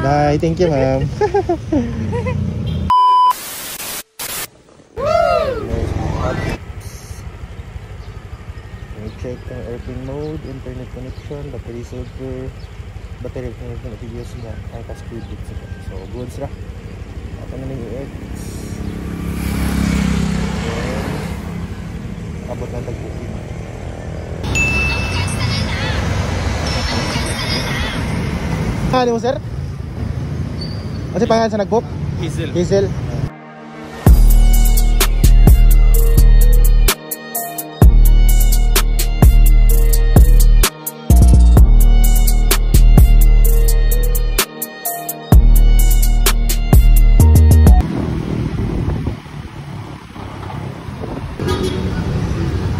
Bye, thank you ma'am. Check ang airplane mode, internet connection, battery silver, battery connection at videos mo, ang ka-speed bit. So, good sila. At ano nang i-X. Abot na tag-booking. Ano mo sir? Kasi pangalan sa nag-book? Hazel. Hazel.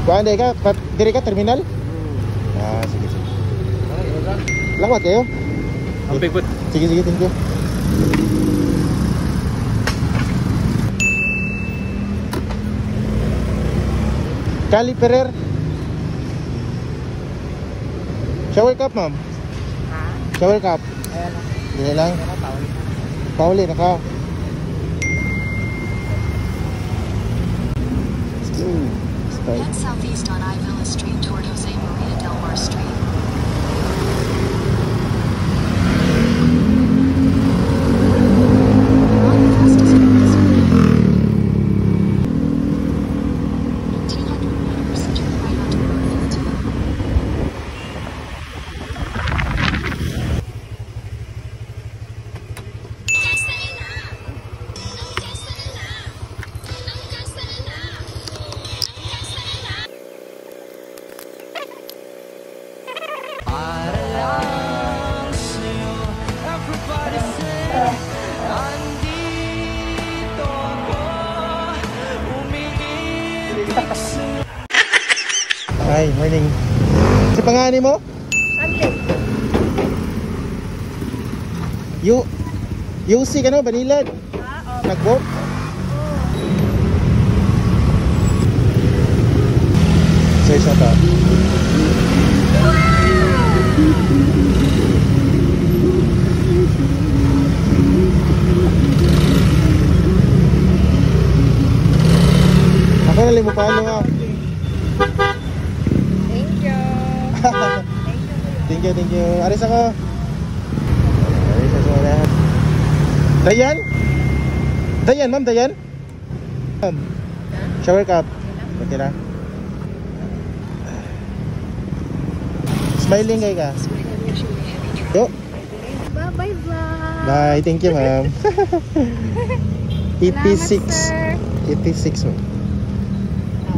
Kuhaan ka? Diri ka terminal? Ah, sige sige. Lawat kayo? Amping put. Sige sige, thank you. Kali Perer. Shower cup ma'am? Ha? Shower cup? Ayan lang. Dili lang? Pauli na ka. Head southeast on I-Villa Street toward Jose Maria Del Mar Street. On the fastest route, 200 meters, turn right onto Route 15. Hi, morning. Si pangani mo? UC ka no, Banilad? Nag-book? Search na to. Ako nalim mo paano ha? Thank you. Aris ako. Aris ako na. Dayan? Dayan, ma'am, Dayan? Shower cup. Okay na. Smiling kayo ka? Yo. Bye-bye vlog. Bye, thank you ma'am. 86. 86 ma'am.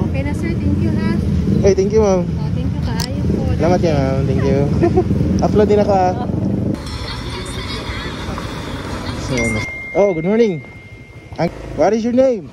Okay na sir, thank you ha. Hey, thank you ma'am. Thank you kaayo po. Salamat yan ma'am, thank you. Upload din ako ha. So, oh, good morning. What is your name?